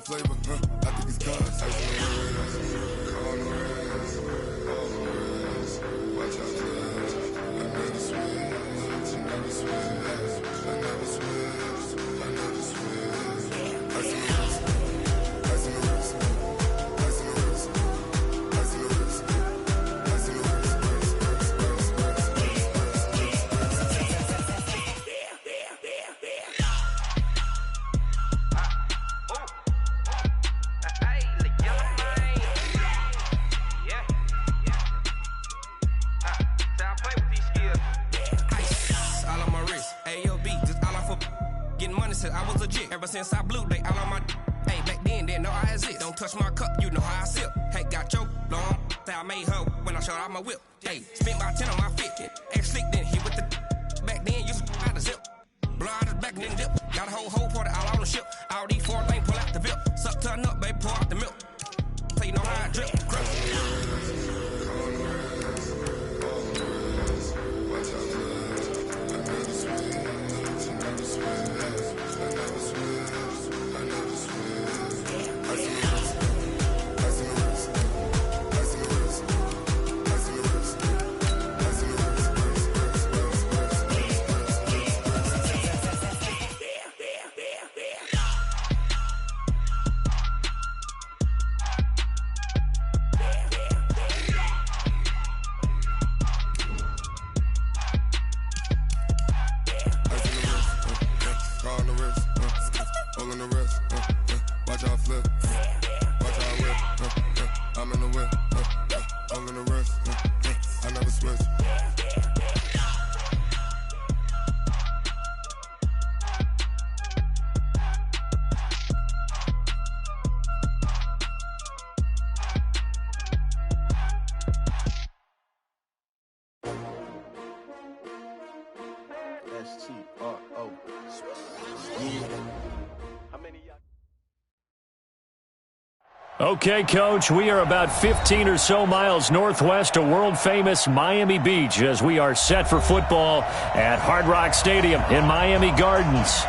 flavor, I think it's cause. Ice on the wrist, on the wrist, watch out flex. I never switch, I never switch, I never switch, I never switch. Ice on the wrist, ice on the wrist, ice on the wrist, ice on the wrist, ice on the wrist. I was legit ever since I blew they all on my hey back then didn't know I exist. Don't touch my cup, you know how I sip. Hey, got your long I made her when I showed out my whip. Hey, spent about 10 on my fit. Ex slick then hit with the back then used to out the zip. Blow out his back then dip. Got a whole party all on the ship. All these 4 lanes pull out the VIP. Suck turn up, baby, pour out the milk. So you know how I drip. Okay, Coach, we are about 15 or so miles northwest of world-famous Miami Beach as we are set for football at Hard Rock Stadium in Miami Gardens.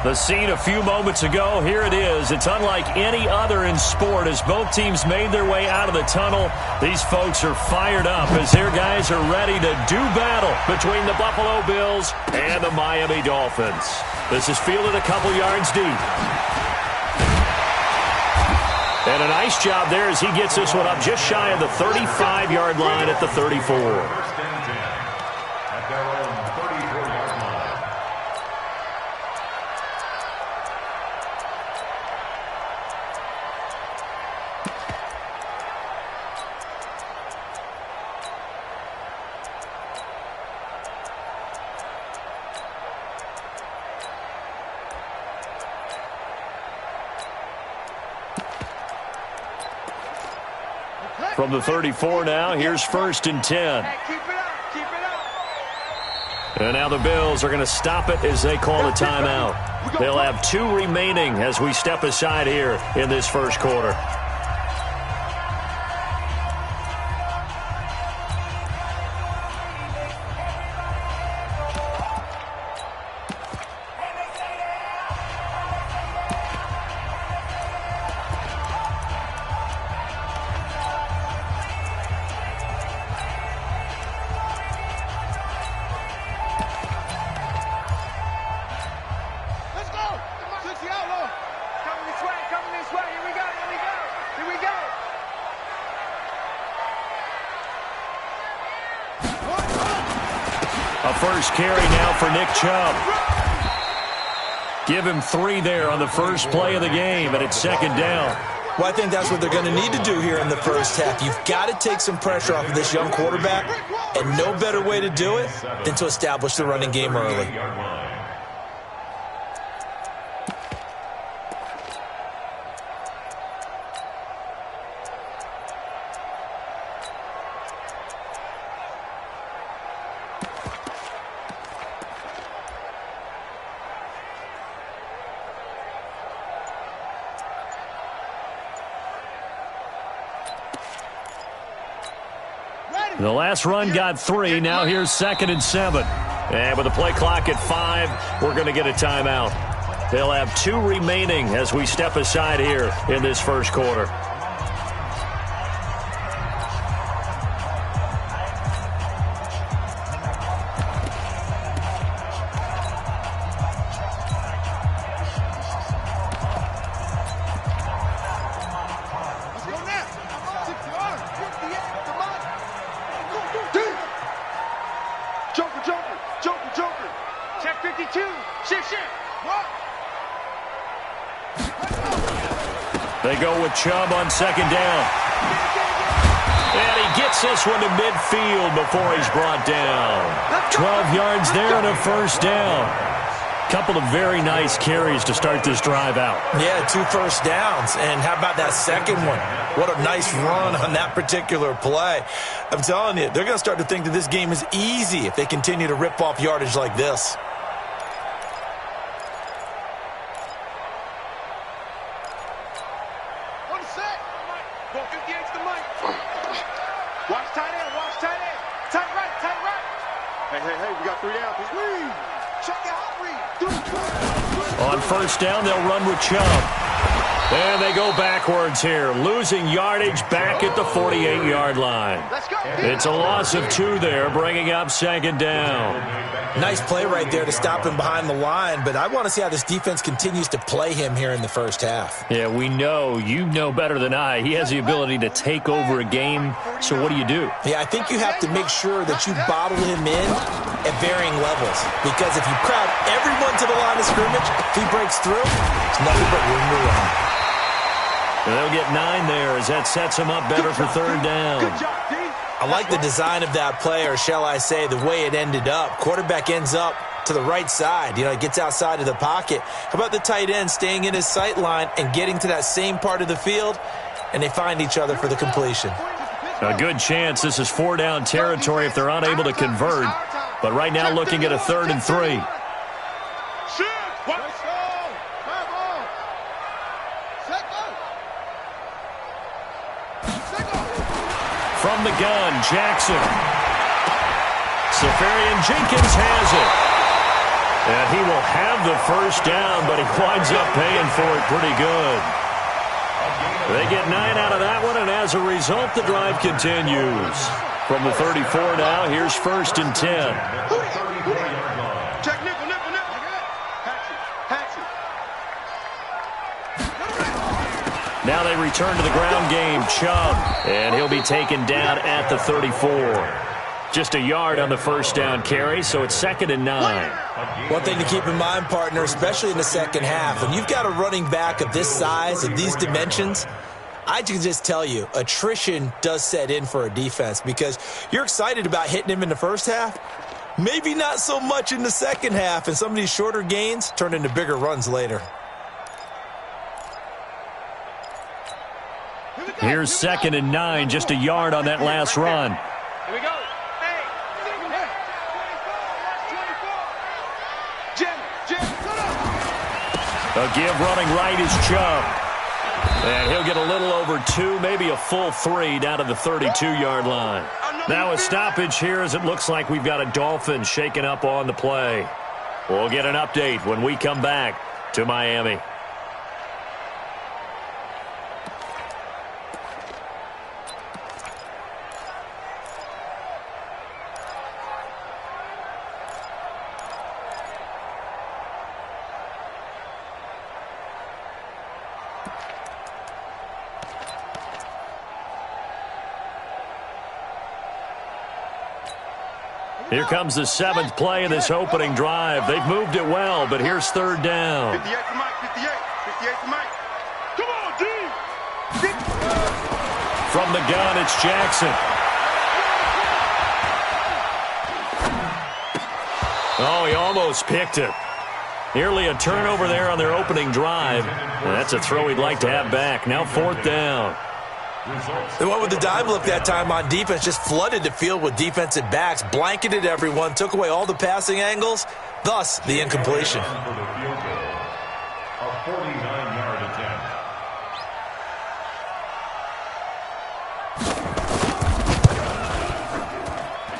The scene a few moments ago, here it is. It's unlike any other in sport as both teams made their way out of the tunnel. These folks are fired up as their guys are ready to do battle between the Buffalo Bills and the Miami Dolphins. This is fielded a couple yards deep. And a nice job there as he gets this one up just shy of the 35-yard line at the 34. From the 34 now, here's 1st and 10. And now the Bills are going to stop it as they call a timeout. They'll have 2 remaining as we step aside here in this first quarter. A first carry now for Nick Chubb. Give him 3 there on the first play of the game, and it's 2nd down. Well, I think that's what they're going to need to do here in the first half. You've got to take some pressure off of this young quarterback, and no better way to do it than to establish the running game early. The last run got 3. Now here's 2nd and 7. And with the play clock at 5, we're going to get a timeout. They'll have 2 remaining as we step aside here in this first quarter. They go with Chubb on second down. And he gets this one to midfield before he's brought down. 12 yards there and a first down. Couple of very nice carries to start this drive out. Yeah, 2 first downs. And how about that second one? What a nice run on that particular play. I'm telling you, they're going to start to think that this game is easy if they continue to rip off yardage like this. On first down, they'll run with Chubb. And they go backwards here, losing yardage back at the 48-yard line. It's a loss of 2 there, bringing up second down. Nice play right there to stop him behind the line, but I want to see how this defense continues to play him here in the first half. Yeah, we know. You know better than I. He has the ability to take over a game, so what do you do? Yeah, I think you have to make sure that you bottle him in at varying levels, because if you crowd everyone to the line of scrimmage, if he breaks through, it's nothing but room to run. And they'll get 9 there as that sets them up better for third down. I like the design of that play, or shall I say the way it ended up. Quarterback ends up to the right side. You know, it gets outside of the pocket. How about the tight end staying in his sight line and getting to that same part of the field, and they find each other for the completion. A good chance this is 4-down territory if they're unable to convert. But right now looking at a 3rd and 3. From the gun, Jackson. Safarian Jenkins has it. And he will have the first down, but he winds up paying for it pretty good. They get 9 out of that one, and as a result, the drive continues. From the 34 now, here's 1st and 10. Now they return to the ground game. Chubb, and he'll be taken down at the 34. Just a yard on the first down carry, so it's 2nd and 9. One thing to keep in mind, partner, especially in the second half, when you've got a running back of this size, of these dimensions, I can just tell you, attrition does set in for a defense, because you're excited about hitting him in the first half, maybe not so much in the second half, and some of these shorter gains turn into bigger runs later. Here's 2nd and 9, just a yard on that last run. Here we go. A give running right is Chubb. And he'll get a little over 2, maybe a full 3 down to the 32-yard line. Now a stoppage here as it looks like we've got a Dolphin shaking up on the play. We'll get an update when we come back to Miami. Here comes the 7th play of this opening drive. They've moved it well, but here's 3rd down. 58 for Mike, 58 for Mike. Come on, D! From the gun, it's Jackson. Oh, he almost picked it. Nearly a turnover there on their opening drive. And that's a throw he'd like to have back. Now 4th down. They went with the dive look that time on defense, just flooded the field with defensive backs, blanketed everyone, took away all the passing angles, thus the incompletion.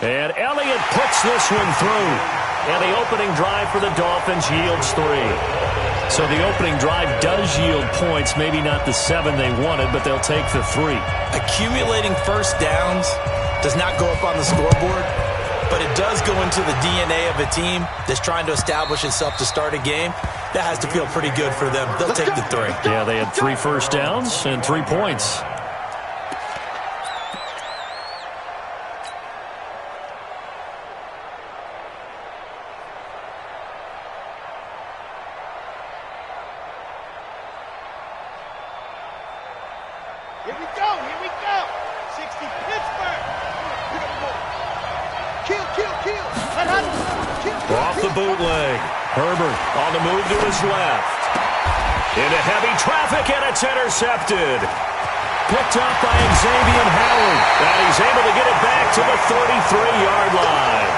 And Elliott puts this one through. And the opening drive for the Dolphins yields 3. So the opening drive does yield points, maybe not the 7 they wanted, but they'll take the 3. Accumulating first downs does not go up on the scoreboard, but it does go into the DNA of a team that's trying to establish itself to start a game. That has to feel pretty good for them. They'll take the 3. Yeah, they had 3 first downs and 3 points. Here we go, here we go. 60 Pittsburgh. Kill, kill, kill. Off the bootleg. Herbert on the move to his left. Into heavy traffic, and it's intercepted. Picked up by Xavier Howard. And he's able to get it back to the 33-yard line.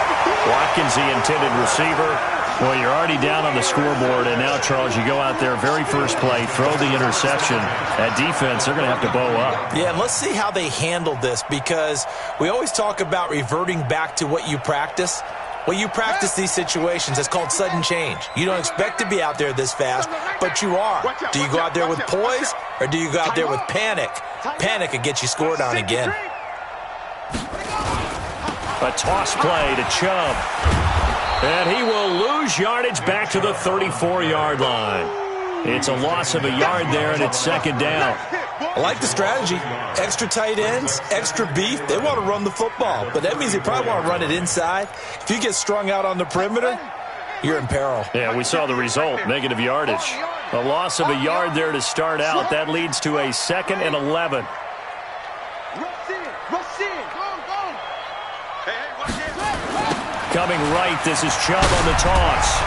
Watkins, the intended receiver. Well, you're already down on the scoreboard, and now, Charles, you go out there, very first play, throw the interception. That defense, they're going to have to bow up. Yeah, and let's see how they handle this, because we always talk about reverting back to what you practice. Well, you practice these situations. It's called sudden change. You don't expect to be out there this fast, but you are. Do you go out there with poise, or do you go out there with panic? Panic could get you scored on again. A toss play to Chubb. And he will lose yardage back to the 34-yard line. It's a loss of a yard there, and it's second down. I like the strategy. Extra tight ends, extra beef. They want to run the football, but that means they probably want to run it inside. If you get strung out on the perimeter, you're in peril. Yeah, we saw the result, negative yardage. A loss of a yard there to start out. That leads to a 2nd and 11. Coming right, this is Chubb on the toss.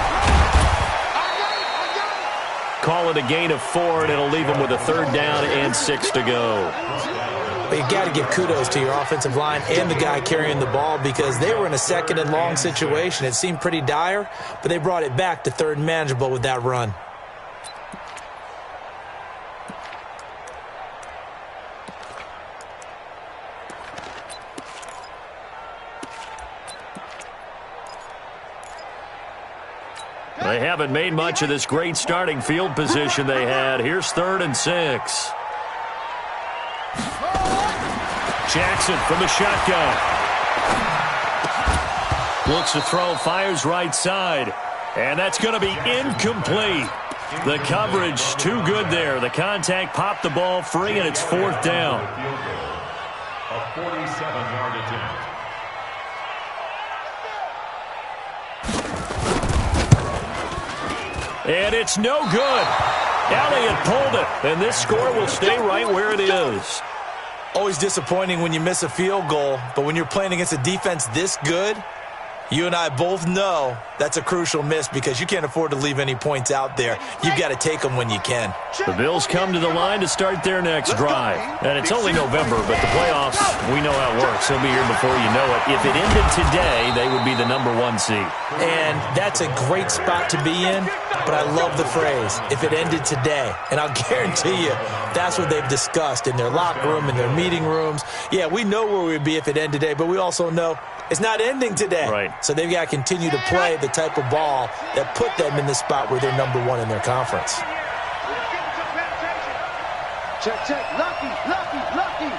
Call it a gain of 4, and it'll leave him with a 3rd down and 6 to go. But you got to give kudos to your offensive line and the guy carrying the ball, because they were in a 2nd and long situation. It seemed pretty dire, but they brought it back to 3rd and manageable with that run. They haven't made much of this great starting field position they had. Here's 3rd and 6. Jackson from the shotgun. Looks to throw, fires right side. And that's going to be incomplete. The coverage too good there. The contact popped the ball free, and it's 4th down. A 47-yard attempt. And it's no good. Elliott pulled it, and this score will stay right where it is. Always disappointing when you miss a field goal, but when you're playing against a defense this good, you and I both know that's a crucial miss, because you can't afford to leave any points out there. You've got to take them when you can. The Bills come to the line to start their next drive. And it's only November, but the playoffs, we know how it works. They'll be here before you know it. If it ended today, they would be the #1 seed. And that's a great spot to be in, but I love the phrase, if it ended today. And I'll guarantee you, that's what they've discussed in their locker room, in their meeting rooms. Yeah, we know where we'd be if it ended today, but we also know it's not ending today. Right. So they've got to continue to play the type of ball that put them in the spot where they're #1 in their conference. Check, check. Lucky, lucky, lucky.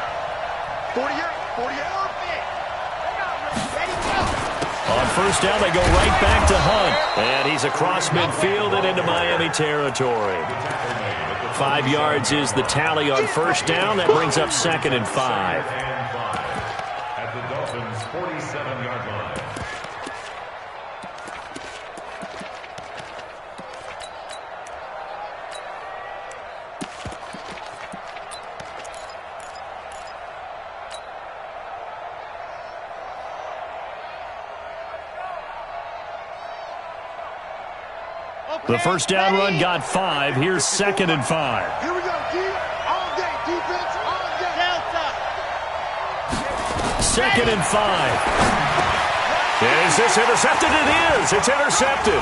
48, 48. Ready, go. On first down, they go right back to Hunt. And he's across midfield and into Miami territory. 5 yards is the tally on first down. That brings up 2nd and 5. At the Dolphins' 47-yard line. The first down run got 5. Here's 2nd and 5. Here we go, D. All day. Defense, all day. Delta. 2nd and 5. Is this intercepted? It is. It's intercepted.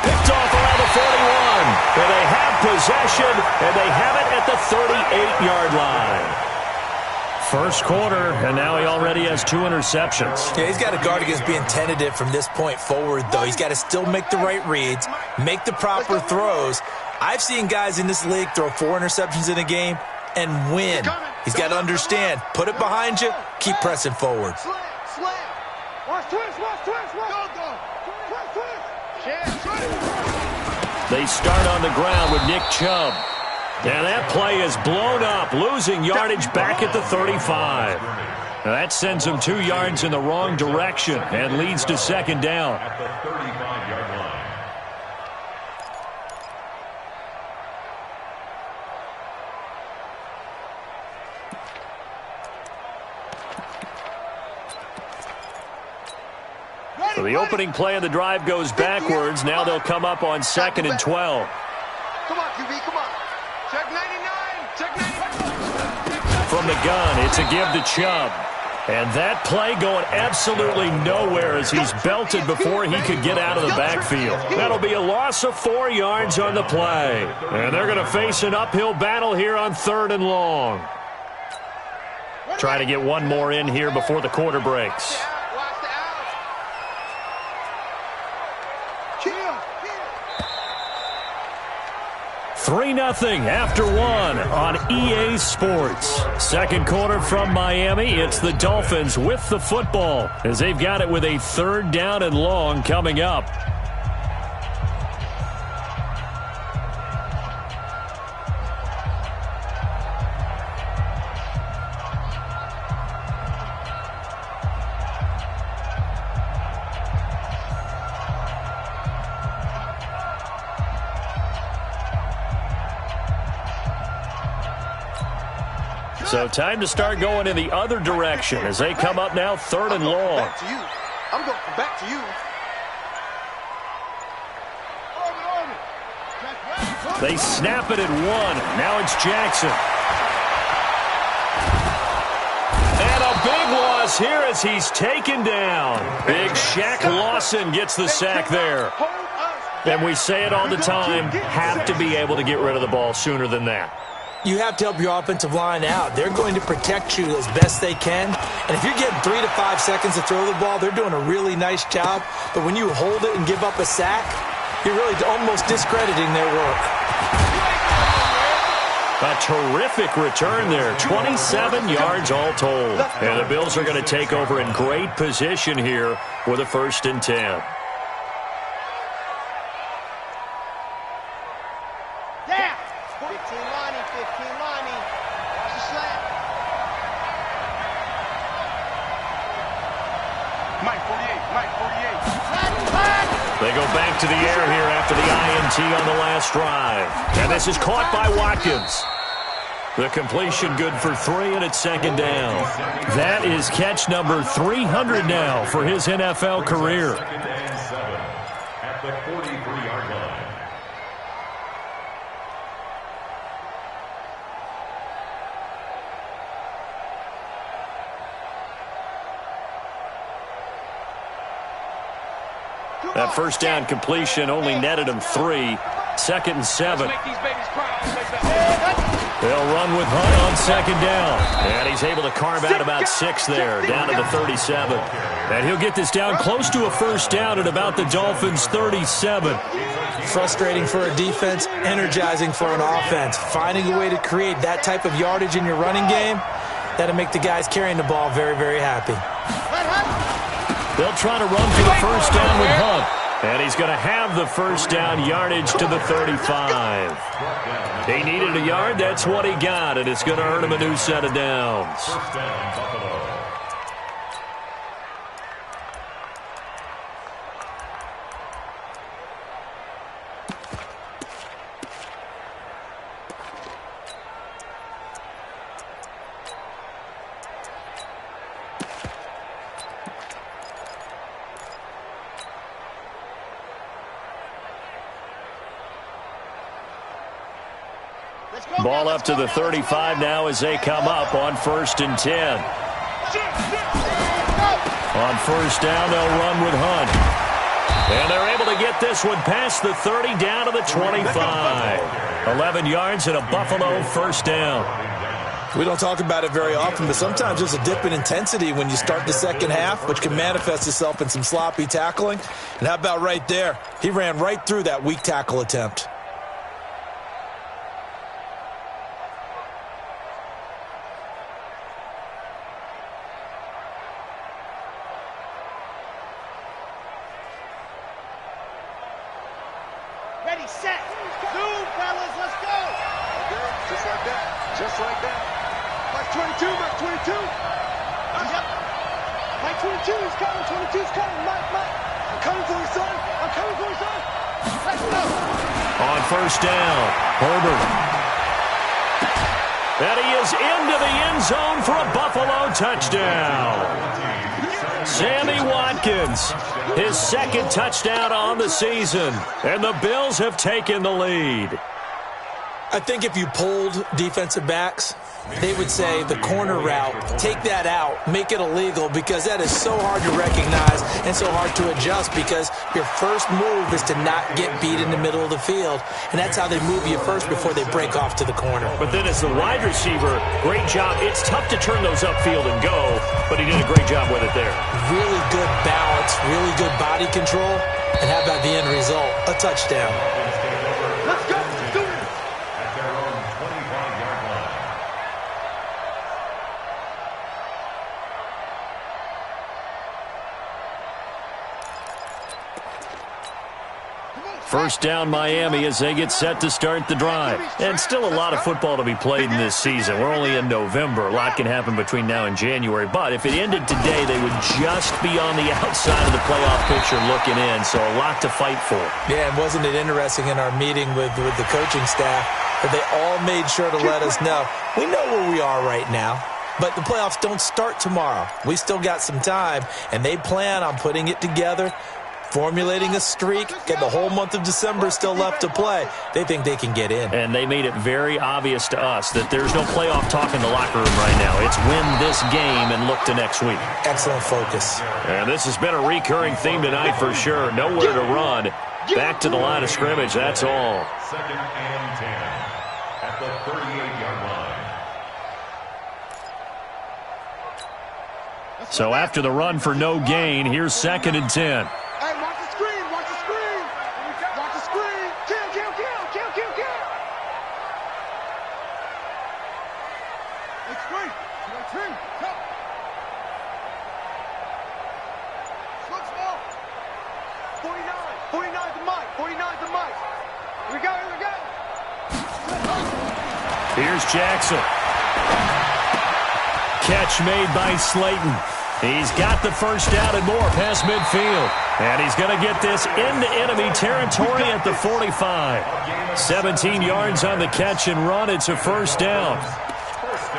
Picked off around the 41. And they have possession, and they have it at the 38-yard line. First quarter, and now he already has 2 interceptions. Yeah, he's got to guard against being tentative from this point forward, though. He's got to still make the right reads, make the proper throws. I've seen guys in this league throw 4 interceptions in a game and win. He's got to understand, put it behind you, keep pressing forward. They start on the ground with Nick Chubb. And that play is blown up, losing yardage back at the 35. Now that sends him 2 yards in the wrong direction and leads to second down. At the 35-yard line. So the opening play of the drive goes backwards. Now they'll come up on 2nd and 12. Come on, QB, come on. Check 99. Check 99. From the gun, it's a give to Chubb. And that play going absolutely nowhere as he's belted before he could get out of the backfield. That'll be a loss of 4 yards on the play. And they're going to face an uphill battle here on 3rd and long. Try to get one more in here before the quarter breaks. 3-0 after 1 on EA Sports. Second quarter from Miami. It's the Dolphins with the football as they've got it with a 3rd down and long coming up. So time to start going in the other direction as they come up now 3rd and long. Back to you. I'm going back to you. They snap it at 1. Now it's Jackson. And a big loss here as he's taken down. Big Shaq Lawson gets the sack there. And we say it all the time, have to be able to get rid of the ball sooner than that. You have to help your offensive line out. They're going to protect you as best they can. And if you're getting 3 to 5 seconds to throw the ball, they're doing a really nice job. But when you hold it and give up a sack, you're really almost discrediting their work. A terrific return there. 27 yards all told. And the Bills are going to take over in great position here with a 1st and 10. They go back to the air here after the INT on the last drive. And this is caught by Watkins. The completion good for 3, and it's 2nd down. That is catch number 300 now for his NFL career. 2nd and 7 at the 43-yard line. That 1st down completion only netted him 3. 2nd and 7. They'll run with Hunt on 2nd down. And he's able to carve out about 6 there, down to the 37. And he'll get this down close to a 1st down at about the Dolphins' 37. Frustrating for a defense, energizing for an offense. Finding a way to create that type of yardage in your running game, that'll make the guys carrying the ball very, very happy. They'll try to run for the 1st down with Hunt. And he's going to have the 1st down yardage to the 35. He needed a yard. That's what he got. And it's going to earn him a new set of downs. 1st down, Buffalo. Ball up to the 35 now as they come up on 1st and 10. On 1st down, they'll run with Hunt. And they're able to get this one past the 30 down to the 25. 11 yards and a Buffalo 1st down. We don't talk about it very often, but sometimes there's a dip in intensity when you start the second half, which can manifest itself in some sloppy tackling. And how about right there? He ran right through that weak tackle attempt. Ready, set, move, fellas, let's go. Just like that, just like that. Mike 22, Mike 22. Yep. Mike 22 is coming, 22 is coming. Mike, I'm coming for you, son. I'm coming for you, son. Let's go. On first down, Herbert. And he is into the end zone for a Buffalo touchdown. Sammy Watkins, his second touchdown on the season, and the Bills have taken the lead. I think if you polled defensive backs, they would say the corner route, take that out, make it illegal, because that is so hard to recognize and so hard to adjust, because your first move is to not get beat in the middle of the field, and that's how they move you first before they break off to the corner. But then as the wide receiver, great job. It's tough to turn those upfield and go, but he did a great job with it there. Really good balance, really good body control, and how about the end result? A touchdown. Let's go, let's do it. At their own 25-yard line. First down Miami as they get set to start the drive. And still a lot of football to be played in this season. We're only in November. A lot can happen between now and January. But if it ended today, they would just be on the outside of the playoff picture looking in. So a lot to fight for. Yeah, and wasn't it interesting in our meeting with the coaching staff that they all made sure to let us know, we know where we are right now, but the playoffs don't start tomorrow. We still got some time, and they plan on putting it together, formulating a streak, get the whole month of December still left to play. They think they can get in. And they made it very obvious to us that there's no playoff talk in the locker room right now. It's win this game and look to next week. Excellent focus. And this has been a recurring theme tonight for sure. Nowhere to run. Back to the line of scrimmage, that's all. Second and 10 at the 38-yard line. So after the run for no gain, here's second and 10. Hey, watch the screen, watch the screen. Watch the screen. Kill, kill, kill, kill, kill, kill. Hey, screen. You got screen. Come. Slow, small. 49 to Mike, 49 to Mike. Here we go, here we go. Here's Jackson. Catch made by Slayton. He's got the first down and more past midfield. And he's going to get this into enemy territory at the 45. 17 yards on the catch and run. It's a first down.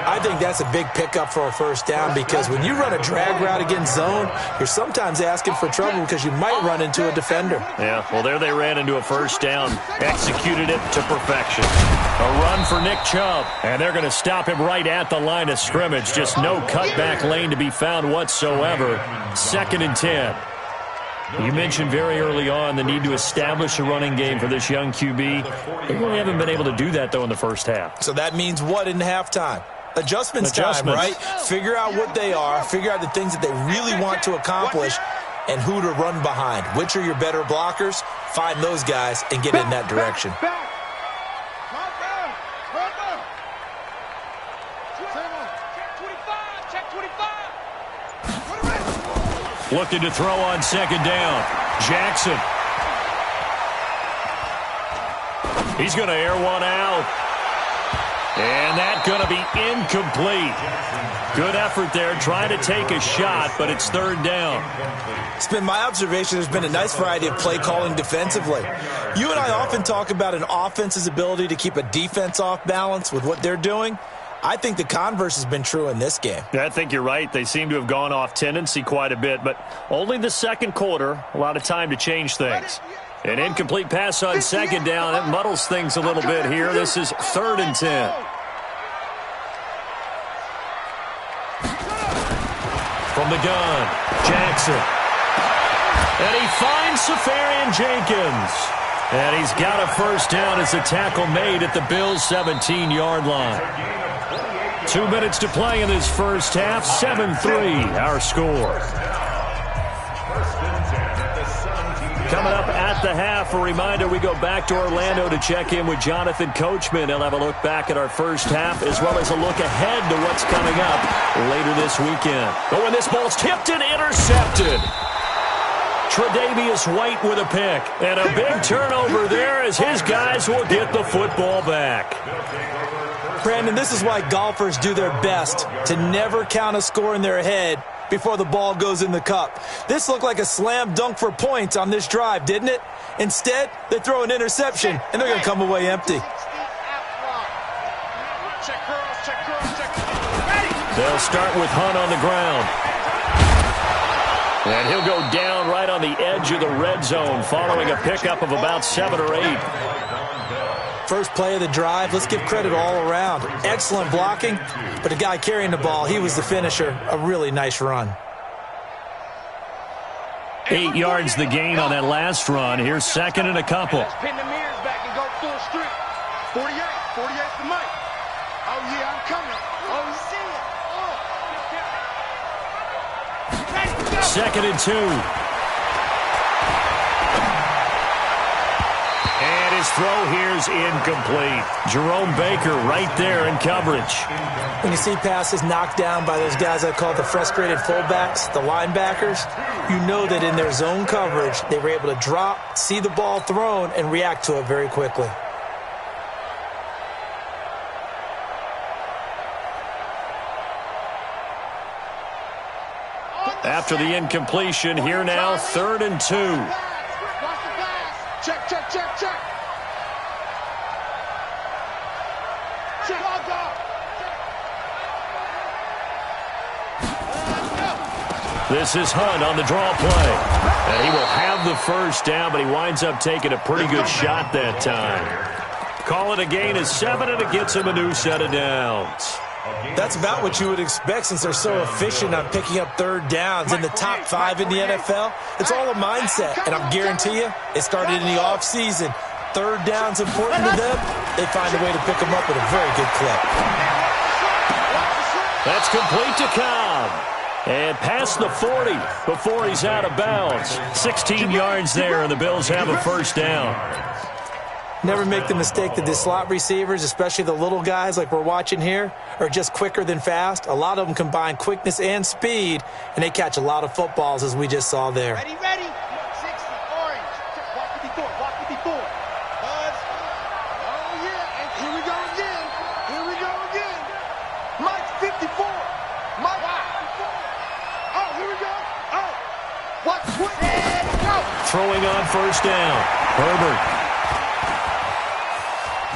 I think that's a big pickup for a first down, because when you run a drag route against zone, you're sometimes asking for trouble because you might run into a defender. Yeah, well, there they ran into a first down, executed it to perfection. A run for Nick Chubb, and they're going to stop him right at the line of scrimmage. Just no cutback lane to be found whatsoever. Second and 10. You mentioned very early on the need to establish a running game for this young QB. They really haven't been able to do that, though, in the first half. So that means what in halftime? Adjustments time, right? Figure out what they are, figure out the things that they really want to accomplish, and who to run behind. Which are your better blockers? Find those guys and get in that direction. Looking to throw on second down. Jackson. He's going to air one out. And that's going to be incomplete. Good effort there, trying to take a shot, but it's third down. It's been my observation there's been a nice variety of play calling defensively. You and I often talk about an offense's ability to keep a defense off balance with what they're doing. I think the converse has been true in this game. I think you're right. They seem to have gone off tendency quite a bit, but only the second quarter, a lot of time to change things. An incomplete pass on second down. That muddles things a little bit here. This is third and 10. From the gun, Jackson. And he finds Safarian Jenkins. And he's got a first down as a tackle made at the Bills' 17-yard line. 2 minutes to play in this first half. 7-3, our score. Coming up at the half, a reminder, we go back to Orlando to check in with Jonathan Coachman. He'll have a look back at our first half as well as a look ahead to what's coming up later this weekend. Oh, and this ball's tipped and intercepted. Tre'Davious White with a pick. And a big turnover there as his guys will get the football back. Brandon, this is why golfers do their best to never count a score in their head before the ball goes in the cup. This looked like a slam dunk for points on this drive, didn't it? Instead, they throw an interception, and they're going to come away empty. They'll start with Hunt on the ground. And he'll go down right on the edge of the red zone following a pickup of about 7 or 8. First play of the drive, let's give credit all around. Excellent blocking, but the guy carrying the ball, he was the finisher. A really nice run. 8 yards the gain on that last run. Here's second and a couple. Pin the mirrors back and go full strip. 48 for Mike. Oh, yeah, I'm coming. Oh, you see it. Oh. Second and 2. And his throw here's incomplete. Jerome Baker right there in coverage. When you see passes knocked down by those guys I call the frustrated fullbacks, the linebackers, you know that in their zone coverage, they were able to drop, see the ball thrown, and react to it very quickly. After the incompletion, here now, 3rd and 2. Check, check, check, check. This is Hunt on the draw play. And he will have the first down, but he winds up taking a pretty good shot that time. Call it a gain of 7, and it gets him a new set of downs. That's about what you would expect since they're so efficient on picking up 3rd downs in the top 5 in the NFL. It's all a mindset, and I guarantee you, it started in the offseason. 3rd down's important to them. They find a way to pick them up at a very good clip. That's complete to Cobb. And past the 40 before he's out of bounds. 16 yards there, and the Bills have a first down. Never make the mistake that the slot receivers, especially the little guys like we're watching here, are just quicker than fast. A lot of them combine quickness and speed, and they catch a lot of footballs, as we just saw there. Ready, ready. 60, orange. Walk 54, walk 54. Buzz. Oh, yeah. And here we go again. Here we go again. Mike 54. Mike 54. Oh, here we go. Oh. What? And go. Throwing on first down. Herbert.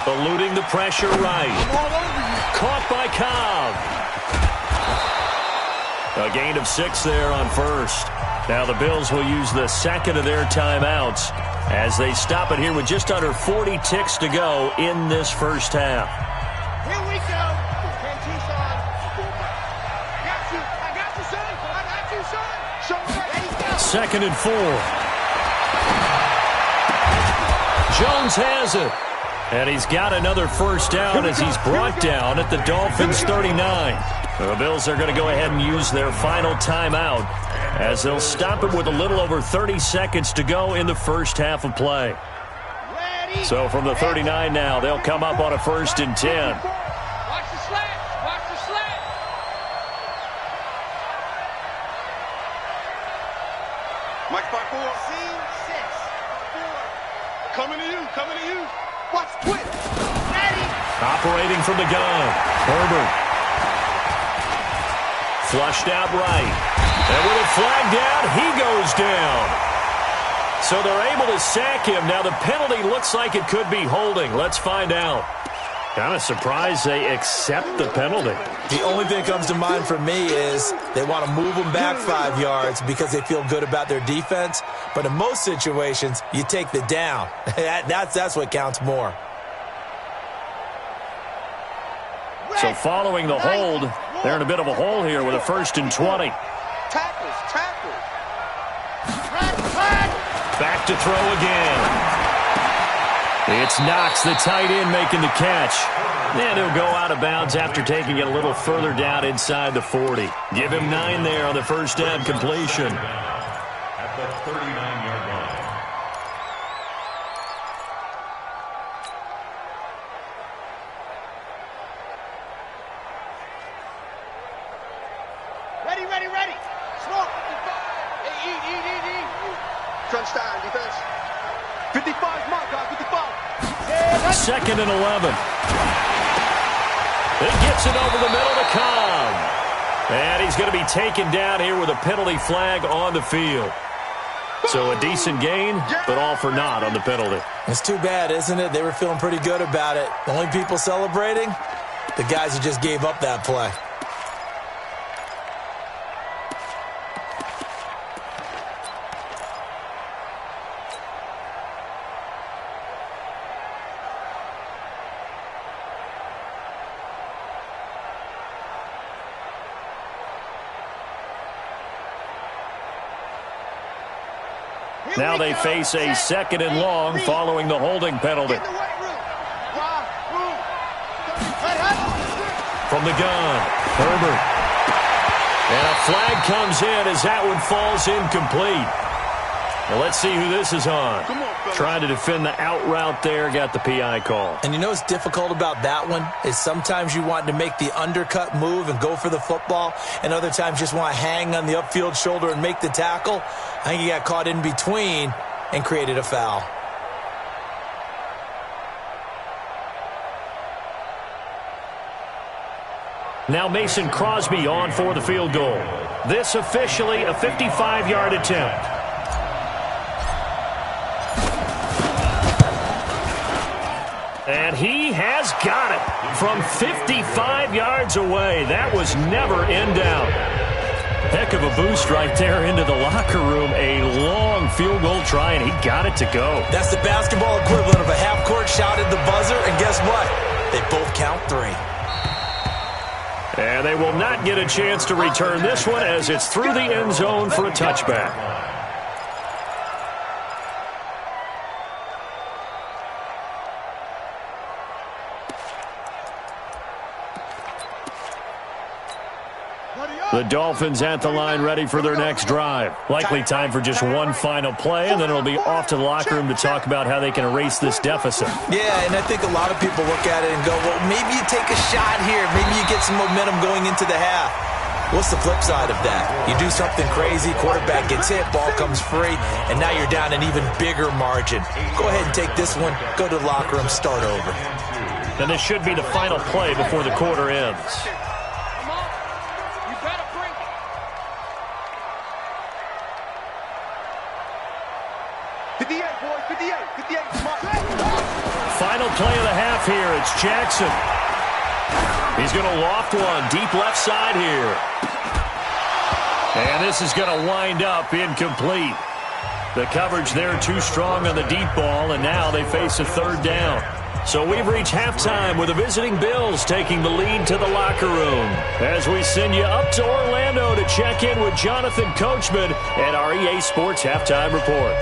Eluding the pressure right. Caught by Cobb. A gain of 6 there on first. Now the Bills will use the second of their timeouts as they stop it here with just under 40 ticks to go in this first half. Here we go. I got you, son. I got you, son. Show me that. 2nd and 4. Jones has it. And he's got another first down as he's brought down at the Dolphins' 39. The Bills are going to go ahead and use their final timeout as they'll stop it with a little over 30 seconds to go in the first half of play. So from the 39 now, they'll come up on a 1st and 10. Watch the slant. Watch the slant. Mike 5-4. C6. Coming to you. Coming to you. Watch twist. Ready. Operating from the gun. Herbert. Flushed out right. And with a flag down, he goes down. So they're able to sack him. Now the penalty looks like it could be holding. Let's find out. Kind of surprised they accept the penalty. The only thing that comes to mind for me is they want to move them back 5 yards because they feel good about their defense. But in most situations, you take the down. That's what counts more. So following the hold, they're in a bit of a hole here with a 1st and 20. Tackles. Back to throw again. It's Knox, the tight end, making the catch. And he'll go out of bounds after taking it a little further down inside the 40. Give him 9 there on the first down completion. At the 39-yard line. Ready, ready, ready. Smoke. Hey, eat. Crunch time, defense. 55 mark, guys, 55. Second and 11. It gets it over the middle to Cobb. And he's going to be taken down here with a penalty flag on the field. So a decent gain, but all for naught on the penalty. It's too bad, isn't it? They were feeling pretty good about it. The only people celebrating, the guys who just gave up that play. Now they face a second and long following the holding penalty. From the gun, Herbert. And a flag comes in as that one falls incomplete. Well, let's see who this is on. Trying to defend the out route there, got the PI call. And you know what's difficult about that one is sometimes you want to make the undercut move and go for the football, and other times just want to hang on the upfield shoulder and make the tackle. I think he got caught in between and created a foul. Now Mason Crosby on for the field goal. This officially a 55-yard attempt. And he has got it from 55 yards away. That was never in doubt. Heck of a boost right there into the locker room. A long field goal try, and he got it to go. That's the basketball equivalent of a half-court shot at the buzzer, and guess what? They both count 3. And they will not get a chance to return this one as it's through the end zone for a touchback. The Dolphins at the line ready for their next drive. Likely time for just one final play, and then it'll be off to the locker room to talk about how they can erase this deficit. Yeah, and I think a lot of people look at it and go, well, maybe you take a shot here. Maybe you get some momentum going into the half. What's the flip side of that? You do something crazy, quarterback gets hit, ball comes free, and now you're down an even bigger margin. Go ahead and take this one, go to the locker room, start over. And this should be the final play before the quarter ends. 58, boys, 58. Final play of the half here. It's Jackson. He's going to loft one deep left side here. And this is going to wind up incomplete. The coverage there too strong on the deep ball, and now they face a third down. So we've reached halftime with the visiting Bills taking the lead to the locker room. As we send you up to Orlando to check in with Jonathan Coachman at our EA Sports Halftime Report.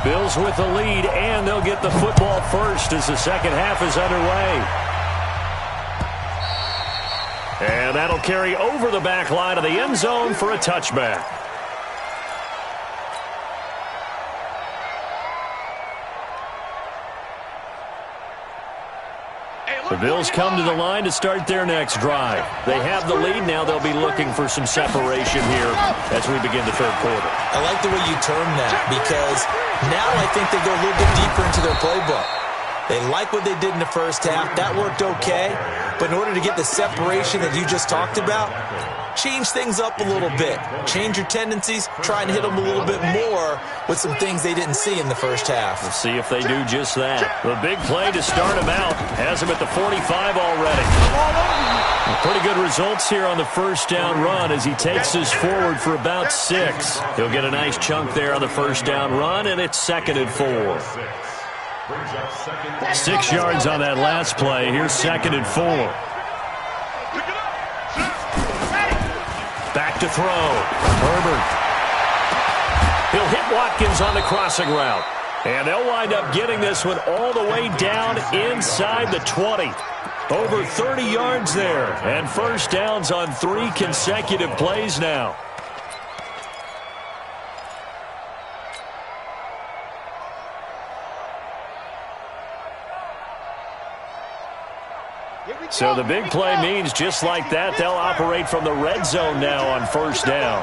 Bills with the lead, and they'll get the football first as the second half is underway. And that'll carry over the back line of the end zone for a touchback. The Bills come to the line to start their next drive. They have the lead. Now they'll be looking for some separation here as we begin the third quarter. I like the way you term that because now I think they go a little bit deeper into their playbook. They like what they did in the first half. That worked okay. But in order to get the separation that you just talked about, change things up a little bit. Change your tendencies. Try and hit them a little bit more with some things they didn't see in the first half. We'll see if they do just that. The big play to start him out has him at the 45 already. Pretty good results here on the first down run as he takes us forward for about 6. He'll get a nice chunk there on the first down run, and it's 2nd and 4. 6 yards on that last play. Here's 2nd and 4. to throw. Herbert. He'll hit Watkins on the crossing route. And they'll wind up getting this one all the way down inside the 20. Over 30 yards there. And first downs on 3 consecutive plays now. So the big play means just like that, they'll operate from the red zone now on first down.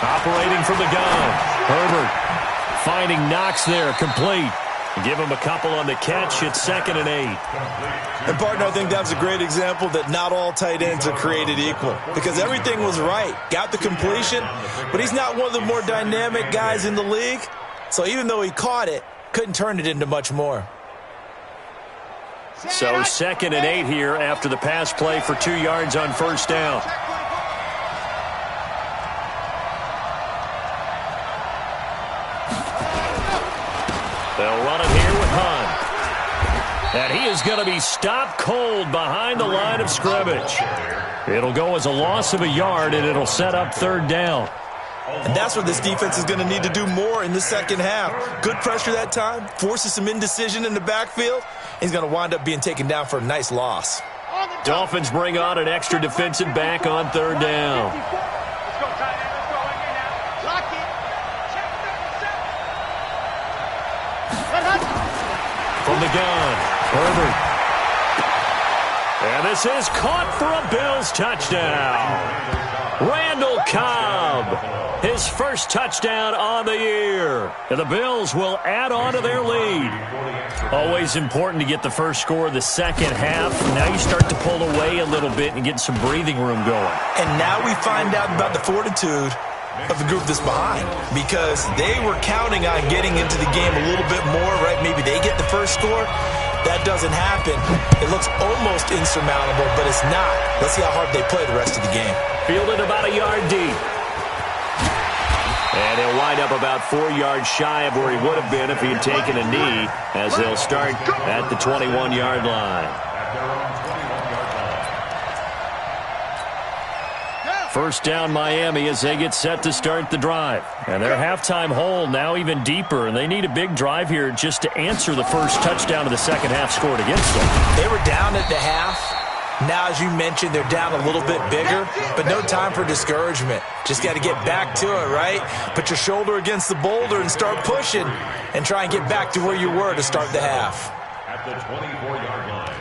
Operating from the gun. Herbert finding Knox there, complete. Give him a couple on the catch. It's 2nd and 8. And, partner, I think that's a great example that not all tight ends are created equal because everything was right. Got the completion, but he's not one of the more dynamic guys in the league. So even though he caught it, couldn't turn it into much more. So 2nd and 8 here after the pass play for 2 yards on first down. They'll run it here with Hunt. And he is going to be stopped cold behind the line of scrimmage. It'll go as a loss of a yard, and it'll set up 3rd down. And that's what this defense is going to need to do more in the second half. Good pressure that time, forces some indecision in the backfield. He's going to wind up being taken down for a nice loss. Dolphins bring on an extra defensive back on 3rd down. From the gun, Herbert. And this is caught for a Bills touchdown. Randall Cobb, his first touchdown on the year. And the Bills will add on to their lead. Always important to get the first score of the second half. Now you start to pull away a little bit and get some breathing room going. And now we find out about the fortitude of the group that's behind because they were counting on getting into the game a little bit more, right? Maybe they get the first score. That doesn't happen. It looks almost insurmountable, but it's not. Let's see how hard they play the rest of the game. Fielded about a yard deep. And he'll wind up about 4 yards shy of where he would have been if he had taken a knee, as they'll start at the 21-yard line. First down Miami as they get set to start the drive. And their halftime hole now even deeper, and they need a big drive here just to answer the first touchdown of the second half scored against them. They were down at the half. Now, as you mentioned, they're down a little bit bigger, but no time for discouragement. Just got to get back to it, right? Put your shoulder against the boulder and start pushing and try and get back to where you were to start the half. At the 24-yard line.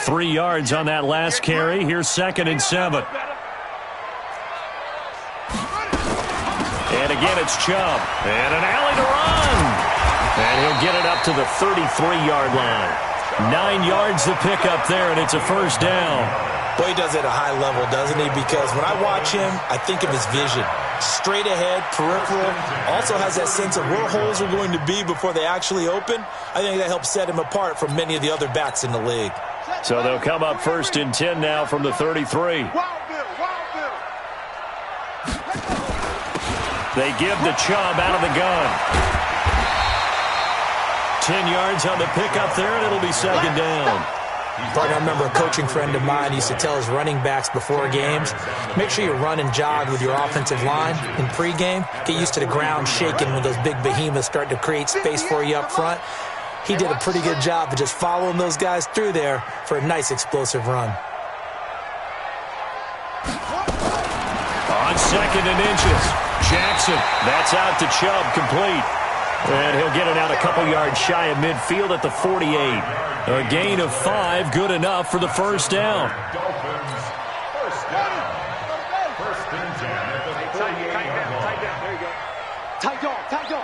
3 yards on that last carry. Here's 2nd and 7. And again, it's Chubb. And an alley to run. And he'll get it up to the 33-yard line. 9 yards to pick up there, and it's a first down. Boy, he does it at a high level, doesn't he? Because when I watch him, I think of his vision. Straight ahead, peripheral. Also has that sense of where holes are going to be before they actually open. I think that helps set him apart from many of the other backs in the league. So they'll come up 1st and 10 now from the 33. They give the Chubb out of the gun. 10 yards on the pickup there, and it'll be 2nd down. Partner, I remember a coaching friend of mine used to tell his running backs before games, make sure you run and jog with your offensive line in pregame. Get used to the ground shaking when those big behemoths start to create space for you up front. He did a pretty good job of just following those guys through there for a nice explosive run. On 2nd and inches, Jackson. That's out to Chubb, complete. And he'll get it out a couple yards shy of midfield at the 48. A gain of 5, good enough for the first down. Dolphins, first down. 1st and 10 at the 48-yard line. Tight down. There you go. Tight dog. Tight dog.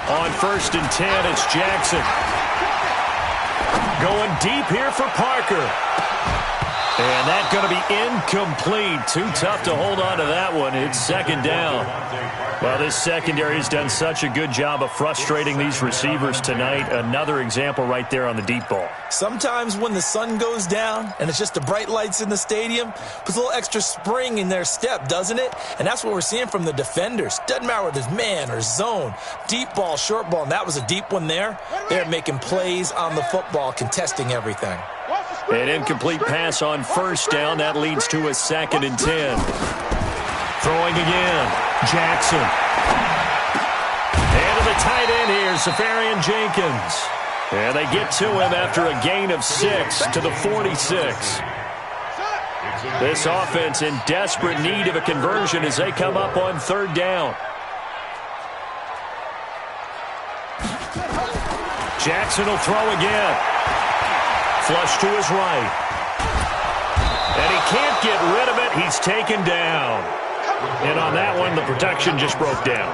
On 1st and 10, it's Jackson. Going deep here for Parker. And that's going to be incomplete. Too tough to hold on to that one. It's second down. Well, this secondary has done such a good job of frustrating these receivers tonight. Another example right there on the deep ball. Sometimes when the sun goes down and it's just the bright lights in the stadium, puts a little extra spring in their step, doesn't it? And that's what we're seeing from the defenders. Doesn't matter whether it's man or zone, deep ball, short ball, and that was a deep one there. They're making plays on the football, contesting everything. An incomplete pass on first down. That leads to a 2nd and 10. Throwing again. Jackson. And to the tight end here, Safarian Jenkins. And they get to him after a gain of 6 to the 46. This offense in desperate need of a conversion as they come up on 3rd down. Jackson will throw again. Flush to his right. And he can't get rid of it. He's taken down. And on that one, the protection just broke down.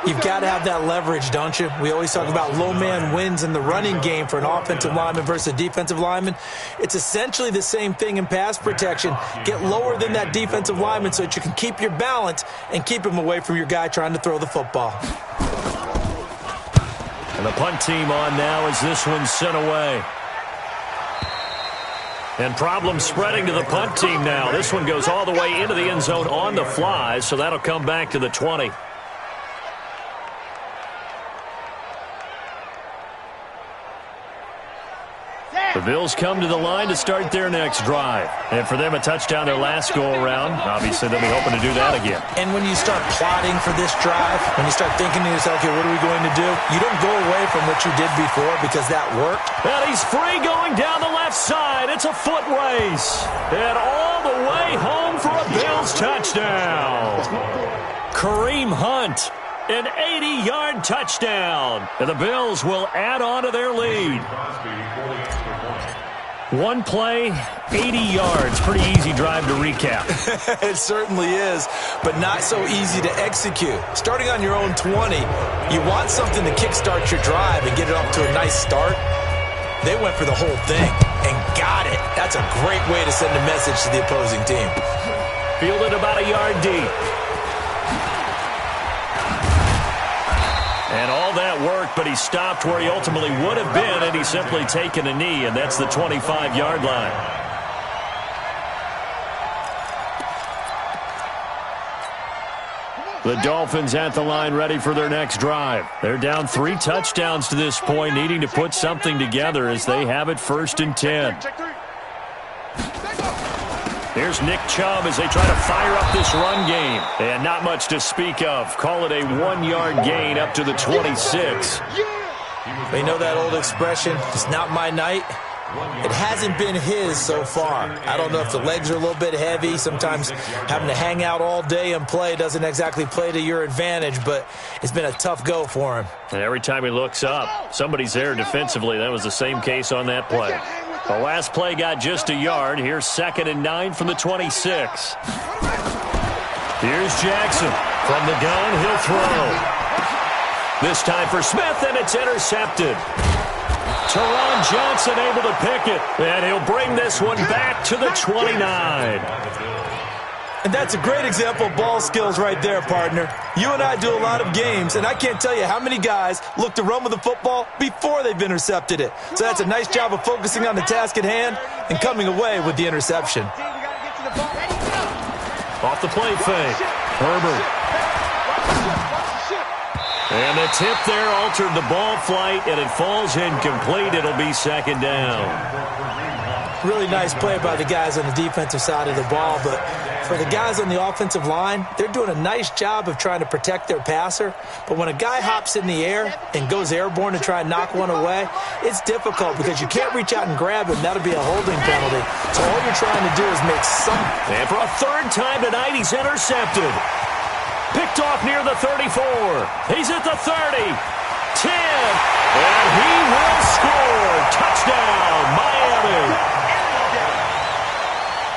You've got to have that leverage, don't you? We always talk about low man wins in the running game for an offensive lineman versus a defensive lineman. It's essentially the same thing in pass protection. Get lower than that defensive lineman so that you can keep your balance and keep him away from your guy trying to throw the football. And the punt team on now as this one's sent away. And problems spreading to the punt team now. This one goes all the way into the end zone on the fly, so that'll come back to the 20. The Bills come to the line to start their next drive. And for them, a touchdown their last go-around. Obviously, they'll be hoping to do that again. And when you start plotting for this drive, when you start thinking to yourself, okay, what are we going to do? You don't go away from what you did before because that worked. And he's free going down the left side. It's a foot race. And all the way home for a Bills touchdown. Kareem Hunt, an 80-yard touchdown. And the Bills will add on to their lead. One play, 80 yards. Pretty easy drive to recap. It certainly is, but not so easy to execute. Starting on your own 20, you want something to kickstart your drive and get it off to a nice start. They went for the whole thing and got it. That's a great way to send a message to the opposing team. Fielded about a yard deep. And all that worked, but he stopped where he ultimately would have been, and he's simply taken a knee, and that's the 25-yard line. The Dolphins at the line ready for their next drive. They're down 3 touchdowns to this point, needing to put something together as they have it 1st and 10. Here's Nick Chubb as they try to fire up this run game. And not much to speak of. Call it a 1-yard gain up to the 26. You know that old expression, it's not my night? It hasn't been his so far. I don't know if the legs are a little bit heavy. Sometimes having to hang out all day and play doesn't exactly play to your advantage, but it's been a tough go for him. And every time he looks up, somebody's there defensively. That was the same case on that play. The last play got just a yard. Here's 2nd and 9 from the 26. Here's Jackson. From the gun, he'll throw. This time for Smith, and it's intercepted. Teron Johnson able to pick it, and he'll bring this one back to the 29. And that's a great example of ball skills right there, partner. You and I do a lot of games, and I can't tell you how many guys look to run with the football before they've intercepted it. So that's a nice job of focusing on the task at hand and coming away with the interception. Off the play fake. Herbert. And the tip there altered the ball flight, and it falls incomplete. It'll be 2nd down. Really nice play by the guys on the defensive side of the ball, but for the guys on the offensive line, they're doing a nice job of trying to protect their passer. But when a guy hops in the air and goes airborne to try and knock one away, it's difficult because you can't reach out and grab him. That'll be a holding penalty. So all you're trying to do is make some... And for a 3rd time tonight, he's intercepted. Picked off near the 34. He's at the 30. 10. And he will score. Touchdown, Miami.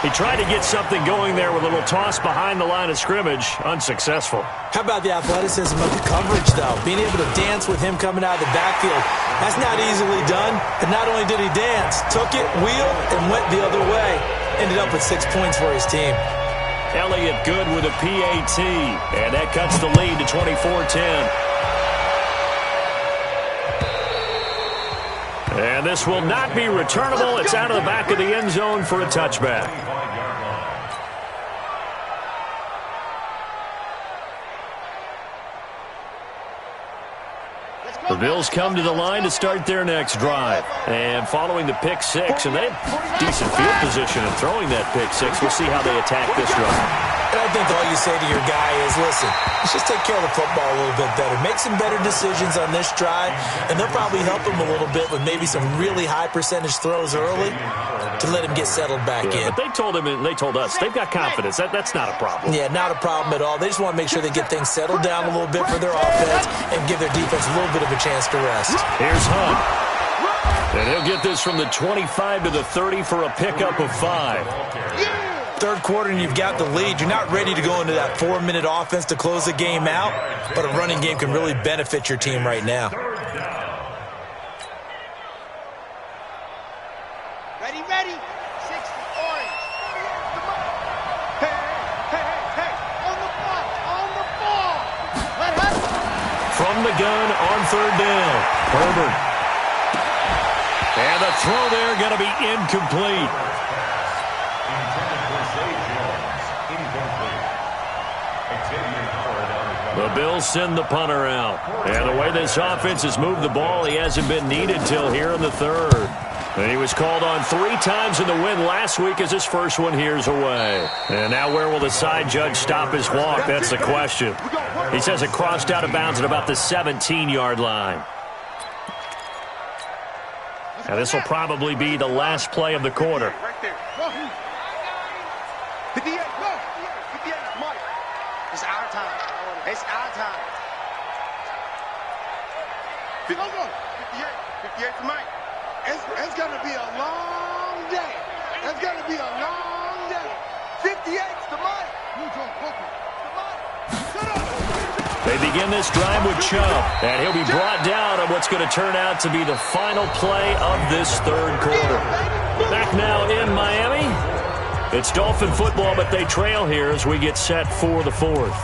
He tried to get something going there with a little toss behind the line of scrimmage. Unsuccessful. How about the athleticism of the coverage, though? Being able to dance with him coming out of the backfield. That's not easily done. And not only did he dance, took it, wheeled, and went the other way. ended up with 6 points for his team. Elliott good with a PAT, and that cuts the lead to 24-10. And this will not be returnable. It's out of the back of the end zone for a touchback. The Bills come to the line to start their next drive. And following the pick six, and they have decent field position in throwing that pick six. We'll see how they attack this drive. And I think all you say to your guy is, listen, let's just take care of the football a little bit better. Make some better decisions on this drive, and they'll probably help him a little bit with maybe some really high percentage throws early to let him get settled back in. But they told him, and they told us, they've got confidence. That's not a problem. Yeah, not a problem at all. They just want to make sure they get things settled down a little bit for their offense and give their defense a little bit of a chance to rest. Here's Hunt. And he'll get this from the 25 to the 30 for a pickup of 5. Third quarter and you've got the lead. You're not ready to go into that 4-minute offense to close the game out, but a running game can really benefit your team right now. Ready, ready. 60, orange. Hey, hey, hey, hey. On the ball, on the ball. Let her. From the gun on third down. Herbert. And the throw there going to be incomplete. The Bills send the punter out. And the way this offense has moved the ball, he hasn't been needed till here in the third. And he was called on 3 times in the win last week as his first one here's away. And now where will the side judge stop his walk? That's the question. He says it crossed out of bounds at about the 17-yard line. Now this will probably be the last play of the quarter. Right there. 58, go. 58, Mike. It's our time. It's our time. 58, 58 for Mike. It's going to be a long day. It's going to be a long day. 58's to Mike. They begin this drive with Chubb, and he'll be brought down on what's going to turn out to be the final play of this third quarter. Back now in Miami. It's Dolphin football, but they trail here as we get set for the fourth.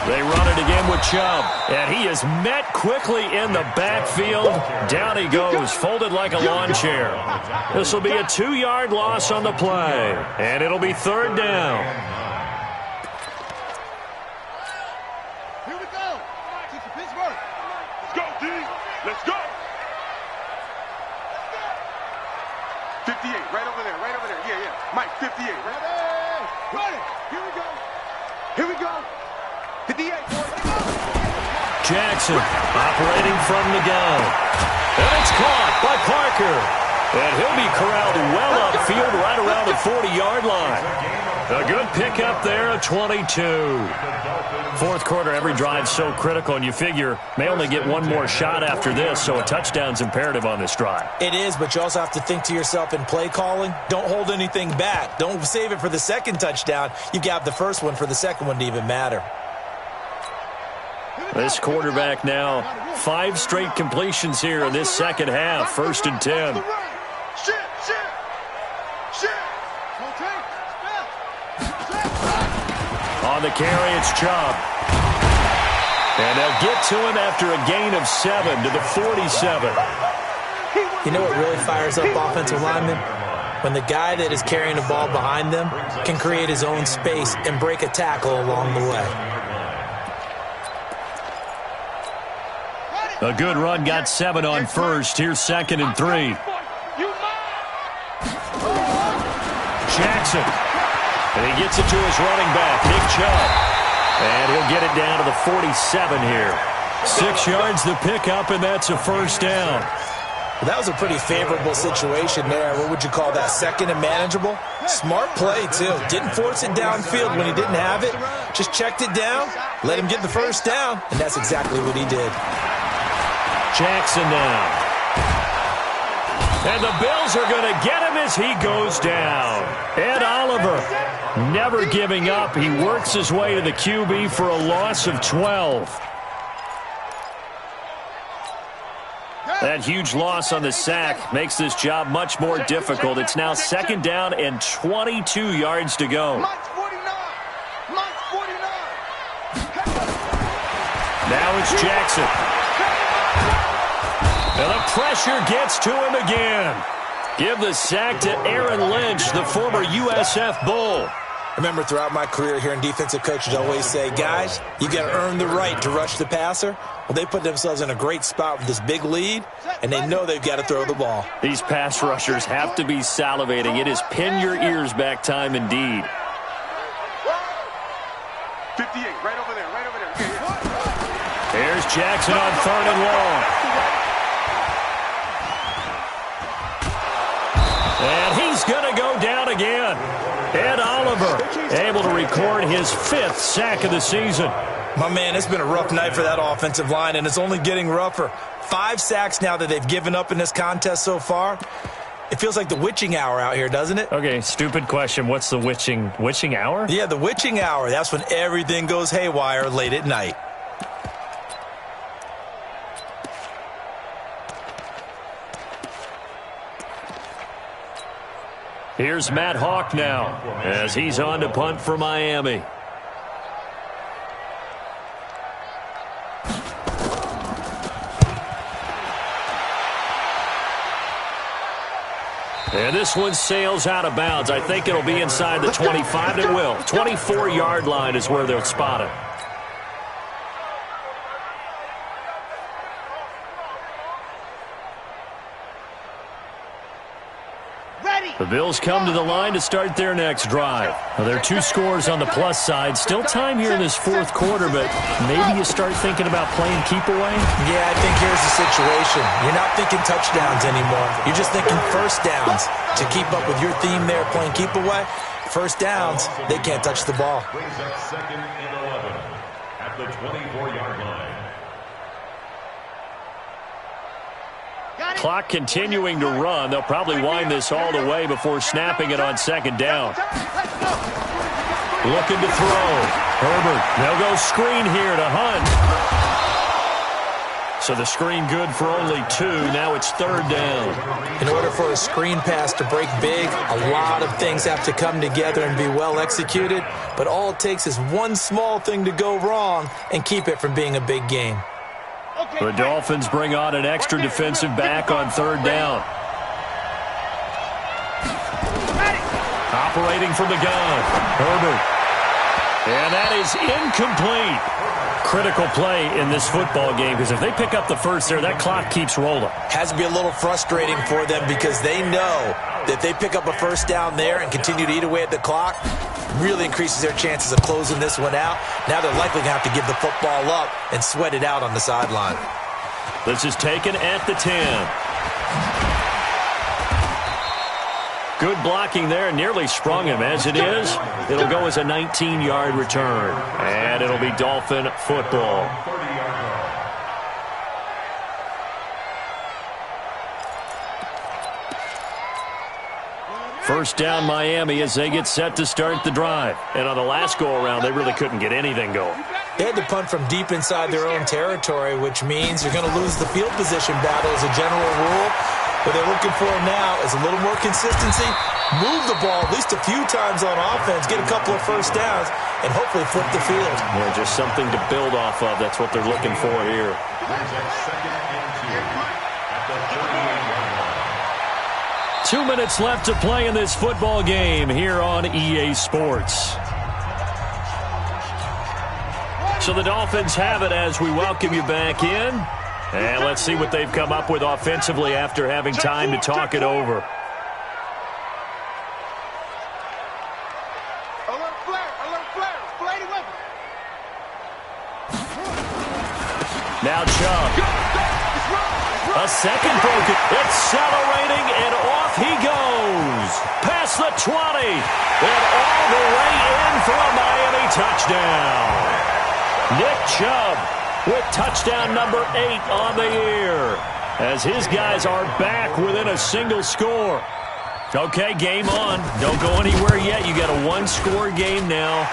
They run it again with Chubb, and he is met quickly in the backfield. Down he goes, folded like a lawn chair. This will be a 2-yard loss on the play, and it'll be third down. Here we go. Teach the Pittsburgh. Let's go, D. Let's go. 58, right over there, right over there. Yeah, yeah. Mike, 58, right there. Ready. Here we go. Here we go. 58. Jackson operating from the gun. And it's caught by Parker. And he'll be corralled well upfield right around the 40-yard line. A good pickup there at 22. Fourth quarter, every drive's so critical, and you figure may only get one more shot after this, so a touchdown's imperative on this drive. It is, but you also have to think to yourself in play calling, don't hold anything back. Don't save it for the second touchdown. You've got the first one for the second one to even matter. This quarterback now, 5 straight completions here in this second half, 1st and 10. On the carry, it's Chubb. And they'll get to him after a gain of 7 to the 47. You know what really fires up offensive linemen? When the guy that is carrying the ball behind them can create his own space and break a tackle along the way. A good run, got 7 on first. Here's 2nd and 3. Jackson. And he gets it to his running back, Nick Chubb. And he'll get it down to the 47 here. 6 yards the pickup, and that's a first down. Well, that was a pretty favorable situation there. What would you call that? Second and manageable? Smart play, too. Didn't force it downfield when he didn't have it. Just checked it down, let him get the first down, and that's exactly what he did. Jackson now. And the Bills are going to get him as he goes down. Ed Oliver never giving up. He works his way to the QB for a loss of 12. That huge loss on the sack makes this job much more difficult. It's now second down and 22 yards to go. Now it's Jackson. And the pressure gets to him again. Give the sack to Aaron Lynch, the former USF Bull. Remember, throughout my career here in defensive coaches always say, guys, you got to earn the right to rush the passer. Well, they put themselves in a great spot with this big lead, and they know they've got to throw the ball. These pass rushers have to be salivating. It is pin your ears back time indeed. 58, right over there, right over there. Here's Jackson on third and long. And he's going to go down again. Ed Oliver able to record his 5th sack of the season. My man, it's been a rough night for that offensive line, and it's only getting rougher. 5 sacks now that they've given up in this contest so far. It feels like the witching hour out here, doesn't it? Okay, stupid question. What's the witching hour? Yeah, the witching hour. That's when everything goes haywire late at night. Here's Matt Hawk now as he's on to punt for Miami. And this one sails out of bounds. I think it'll be inside the 25. It will. 24-yard line is where they'll spot it. The Bills come to the line to start their next drive. Well, there are 2 scores on the plus side. Still time here in this 4th quarter, but maybe you start thinking about playing keep away? Yeah, I think here's the situation. You're not thinking touchdowns anymore. You're just thinking first downs. To keep up with your theme there, playing keep away, first downs, they can't touch the ball. Brings up second and 11 at the 24-yard line. Clock continuing to run. They'll probably wind this all the way before snapping it on second down. Looking to throw. Herbert. They'll go screen here to Hunt. So the screen good for only 2. Now it's third down. In order for a screen pass to break big, a lot of things have to come together and be well executed. But all it takes is one small thing to go wrong and keep it from being a big game. The Dolphins bring on an extra defensive back on third down. Operating from the gun. Herbert. And that is incomplete. Critical play in this football game because if they pick up the first there, that clock keeps rolling. Has to be a little frustrating for them because they know that if they pick up a first down there and continue to eat away at the clock, really increases their chances of closing this one out. Now they're likely going to have to give the football up and sweat it out on the sideline. This is taken at the 10. Good blocking there, nearly sprung him. As it is, it'll go as a 19-yard return. And it'll be Dolphin football. First down Miami as they get set to start the drive. And on the last go-around, they really couldn't get anything going. They had to punt from deep inside their own territory, which means you're going to lose the field position battle as a general rule. What they're looking for now is a little more consistency, move the ball at least a few times on offense, get a couple of first downs, and hopefully flip the field. Yeah, just something to build off of. That's what they're looking for here. Second and 2 at the 38-yard line. 2 minutes left to play in this football game here on EA Sports. So the Dolphins have it as we welcome you back in. And let's see what they've come up with offensively after having time to talk it over. Alert flare, Flady weapon. Now Chubb. A second broken. Accelerating, and off he goes. Past the 20. And all the way in for a Miami touchdown. Nick Chubb with touchdown number 8 on the year, as his guys are back within a single score. Okay, game on. Don't go anywhere yet. You got a one-score game now.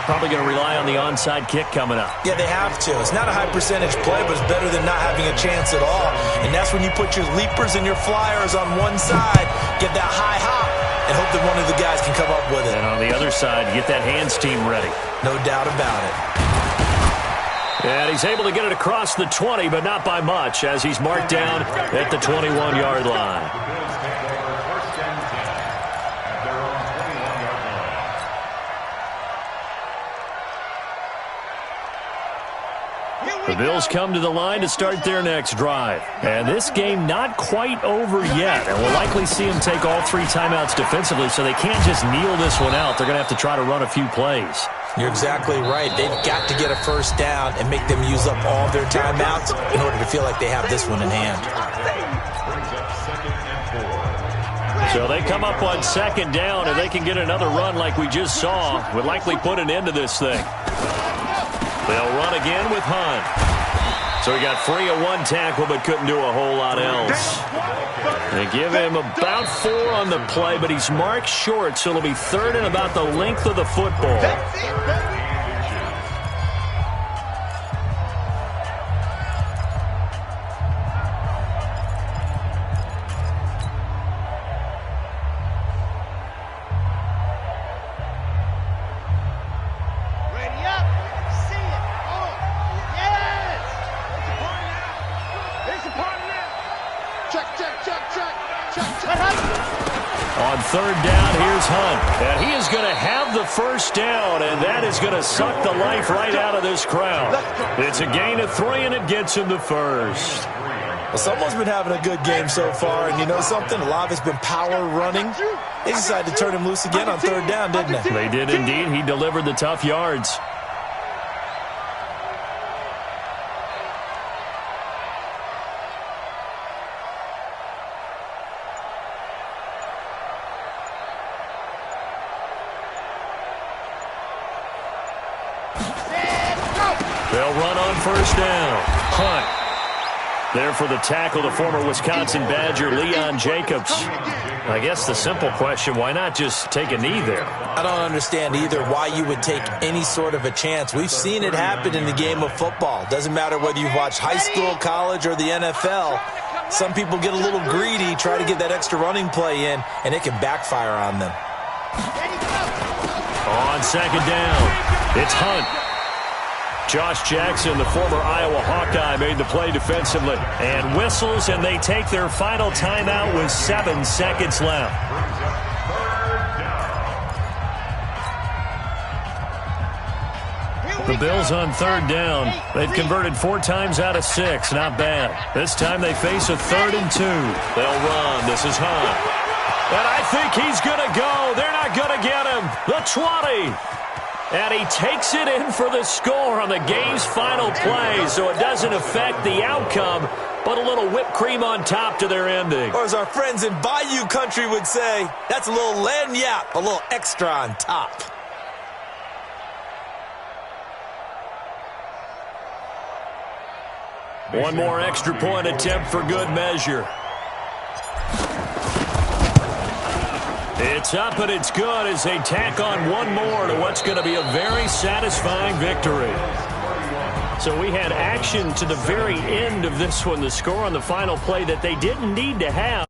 Probably going to rely on the onside kick coming up. Yeah, they have to. It's not a high-percentage play, but it's better than not having a chance at all. And that's when you put your leapers and your flyers on one side, get that high hop, and hope that one of the guys can come up with it. And on the other side, get that hands team ready. No doubt about it. And he's able to get it across the 20, but not by much, as he's marked down at the 21-yard line. The Bills come to the line to start their next drive. And this game not quite over yet. And we'll likely see them take all 3 timeouts defensively, so they can't just kneel this one out. They're going to have to try to run a few plays. You're exactly right. They've got to get a first down and make them use up all their timeouts in order to feel like they have this one in hand. So they come up on second down, and they can get another run like we just saw. Would likely put an end to this thing. They'll run again with Hunt. So he got free of 1 tackle, but couldn't do a whole lot else. They give him about 4 on the play, but he's marked short, so it'll be 3rd and about the length of the football. On 3rd down, here's Hunt. And he is going to have the first down, and that is going to suck the life right out of this crowd. It's a gain of 3, and it gets him the first. Well, someone's been having a good game so far, and you know something? A lot of it's been power running. They decided to turn him loose again on 3rd down, didn't they? They did indeed. He delivered the tough yards. They'll run on first down. Hunt. There for the tackle, the former Wisconsin Badger, Leon Jacobs. I guess the simple question, why not just take a knee there? I don't understand either why you would take any sort of a chance. We've seen it happen in the game of football. Doesn't matter whether you've watched high school, college, or the NFL. Some people get a little greedy, try to get that extra running play in, and it can backfire on them. On second down, it's Hunt. Josh Jackson, the former Iowa Hawkeye, made the play defensively. And whistles, and they take their final timeout with 7 seconds left. The Bills on 3rd down. They've converted 4 times out of 6. Not bad. This time they face a 3rd and 2. They'll run. This is Hunt. And I think he's going to go. They're not going to get him. The 20. And he takes it in for the score on the game's final play, so it doesn't affect the outcome, but a little whipped cream on top to their ending. Or as our friends in Bayou Country would say, that's a little lagniappe, a little extra on top. One more extra point attempt for good measure. It's up and it's good as they tack on one more to what's going to be a very satisfying victory. So we had action to the very end of this one, the score on the final play that they didn't need to have.